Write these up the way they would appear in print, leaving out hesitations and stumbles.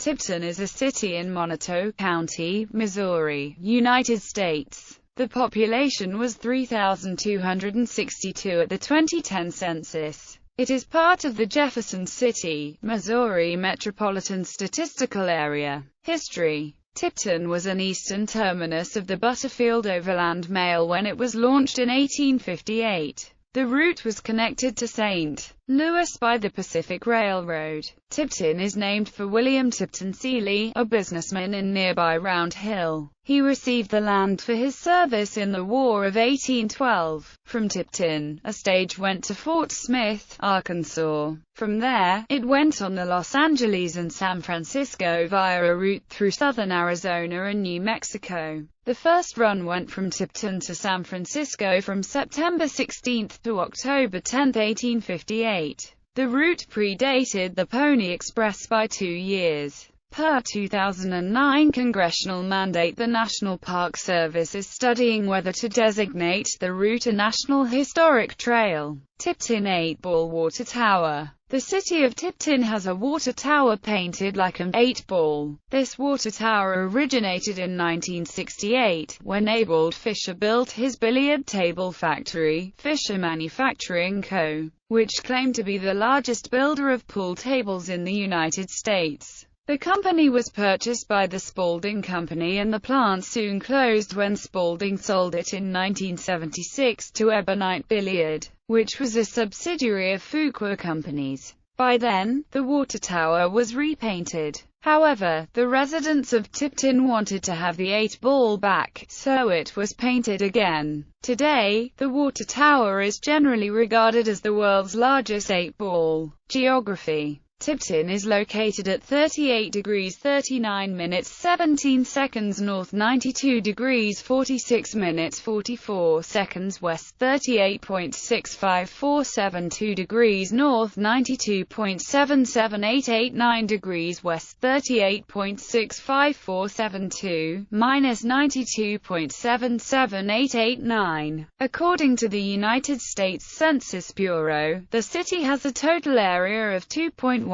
Tipton is a city in Montague County, Missouri, United States. The population was 3,262 at the 2010 census. It is part of the Jefferson City, Missouri Metropolitan Statistical Area. History. Tipton was an eastern terminus of the Butterfield Overland Mail when it was launched in 1858. The route was connected to St. Louis by the Pacific Railroad. Tipton is named for William Tipton Seeley, a businessman in nearby Round Hill. He received the land for his service in the War of 1812. From Tipton, a stage went to Fort Smith, Arkansas. From there, it went on to Los Angeles and San Francisco via a route through southern Arizona and New Mexico. The first run went from Tipton to San Francisco from September 16 to October 10, 1858. The route predated the Pony Express by 2 years. Per 2009 congressional mandate, the National Park Service is studying whether to designate the route a National Historic Trail. Tipton 8-Ball Water Tower. The city of Tipton has a water tower painted like an 8-ball. This water tower originated in 1968, when Abel Fisher built his billiard table factory, Fisher Manufacturing Co., which claimed to be the largest builder of pool tables in the United States. The company was purchased by the Spalding Company and the plant soon closed when Spalding sold it in 1976 to Ebonite Billiard, which was a subsidiary of Fuqua Companies. By then, the water tower was repainted. However, the residents of Tipton wanted to have the 8-ball back, so it was painted again. Today, the water tower is generally regarded as the world's largest 8-ball. Geography. Tipton is located at 38 degrees 39 minutes 17 seconds north, 92 degrees 46 minutes 44 seconds west, 38.65472 degrees north, 92.778889 degrees west, 38.65472, minus 92.77889. According to the United States Census Bureau, the city has a total area of 2.11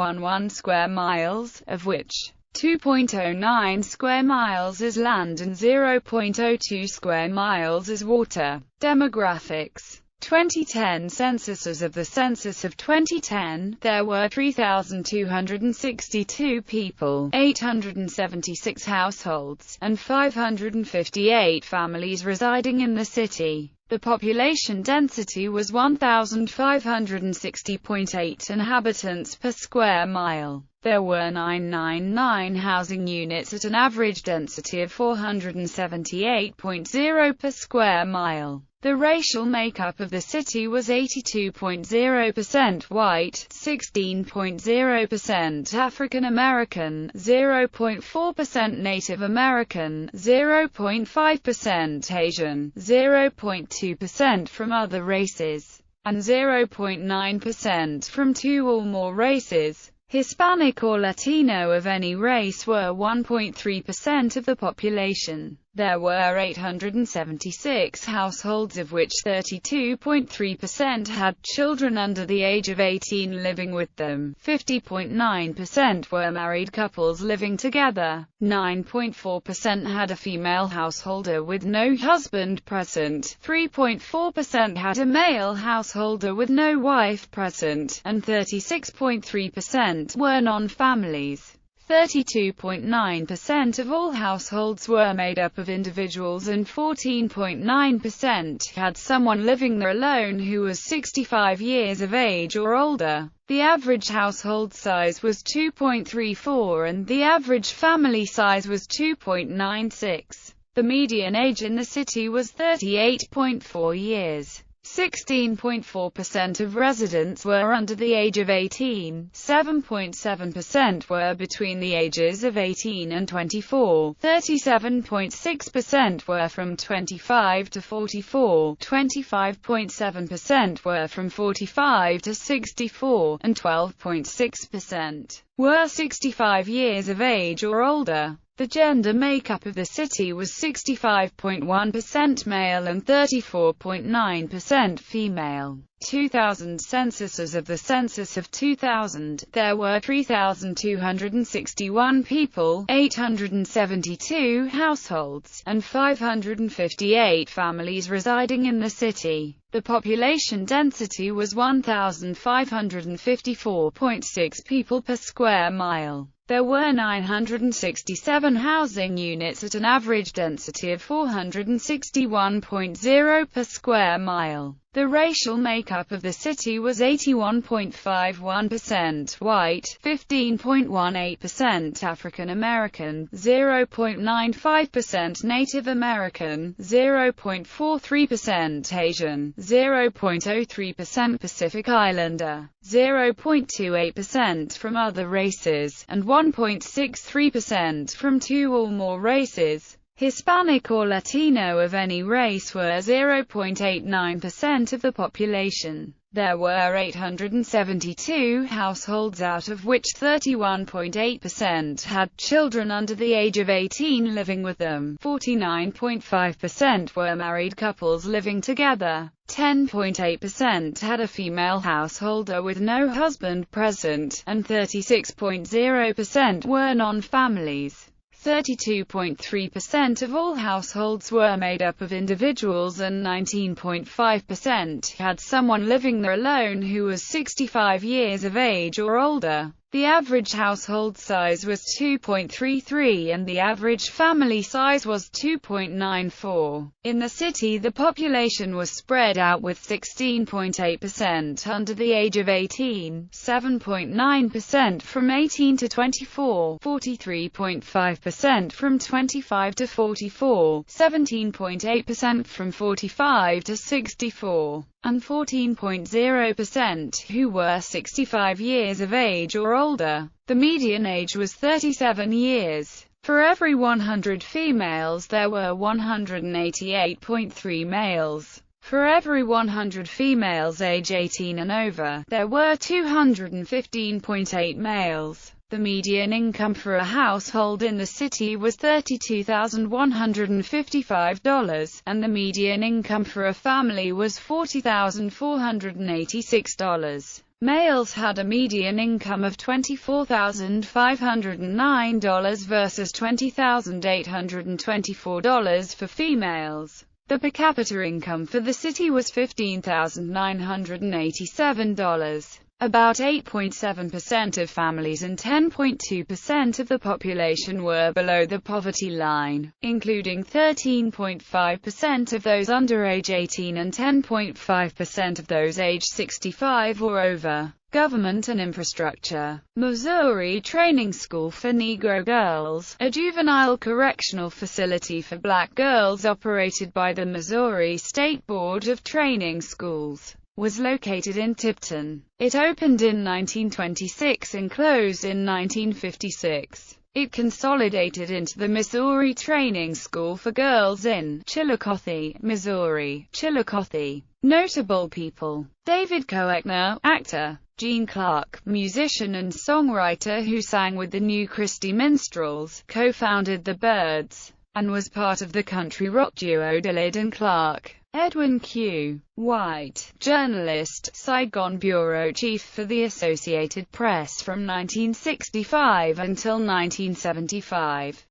square miles, of which 2.09 square miles is land and 0.02 square miles is water. Demographics. 2010 census. As of the census of 2010, there were 3,262 people, 876 households, and 558 families residing in the city. The population density was 1,560.8 inhabitants per square mile. There were 999 housing units at an average density of 478.0 per square mile. The racial makeup of the city was 82.0% white, 16.0% African American, 0.4% Native American, 0.5% Asian, 0.2% from other races, and 0.9% from 2 or more races. Hispanic or Latino of any race were 1.3% of the population. There were 876 households, of which 32.3% had children under the age of 18 living with them. 50.9% were married couples living together. 9.4% had a female householder with no husband present. 3.4% had a male householder with no wife present. And 36.3% were non-families. 32.9% of all households were made up of individuals and 14.9% had someone living there alone who was 65 years of age or older. The average household size was 2.34 and the average family size was 2.96. The median age in the city was 38.4 years. 16.4% of residents were under the age of 18, 7.7% were between the ages of 18 and 24, 37.6% were from 25 to 44, 25.7% were from 45 to 64, and 12.6% were 65 years of age or older. The gender makeup of the city was 65.1% male and 34.9% female. 2000 census. As of the census of 2000, there were 3,261 people, 872 households, and 558 families residing in the city. The population density was 1,554.6 people per square mile. There were 967 housing units at an average density of 461.0 per square mile. The racial makeup of the city was 81.51% white, 15.18% African American, 0.95% Native American, 0.43% Asian, 0.03% Pacific Islander, 0.28% from other races, and 1.63% from two or more races. Hispanic or Latino of any race were 0.89% of the population. There were 872 households, out of which 31.8% had children under the age of 18 living with them, 49.5% were married couples living together, 10.8% had a female householder with no husband present, and 36.0% were non-families. 32.3% of all households were made up of individuals, and 19.5% had someone living there alone who was 65 years of age or older. The average household size was 2.33 and the average family size was 2.94. In the city, the population was spread out, with 16.8% under the age of 18, 7.9% from 18 to 24, 43.5% from 25 to 44, 17.8% from 45 to 64, and 14.0% who were 65 years of age or older. The median age was 37 years. For every 100 females there were 188.3 males. For every 100 females age 18 and over, there were 215.8 males. The median income for a household in the city was $32,155, and the median income for a family was $40,486. Males had a median income of $24,509 versus $20,824 for females. The per capita income for the city was $15,987. About 8.7% of families and 10.2% of the population were below the poverty line, including 13.5% of those under age 18 and 10.5% of those age 65 or over. Government and infrastructure. Missouri Training School for Negro Girls, a juvenile correctional facility for black girls operated by the Missouri State Board of Training Schools, was located in Tipton. It opened in 1926 and closed in 1956. It consolidated into the Missouri Training School for Girls in Chillicothe, Missouri. Chillicothe. Notable people: David Koechner, actor; Gene Clark, musician and songwriter who sang with the New Christy Minstrels, co-founded the Byrds, and was part of the country rock duo Dillard and Clark. Edwin Q. White, journalist, Saigon bureau chief for the Associated Press from 1965 until 1975.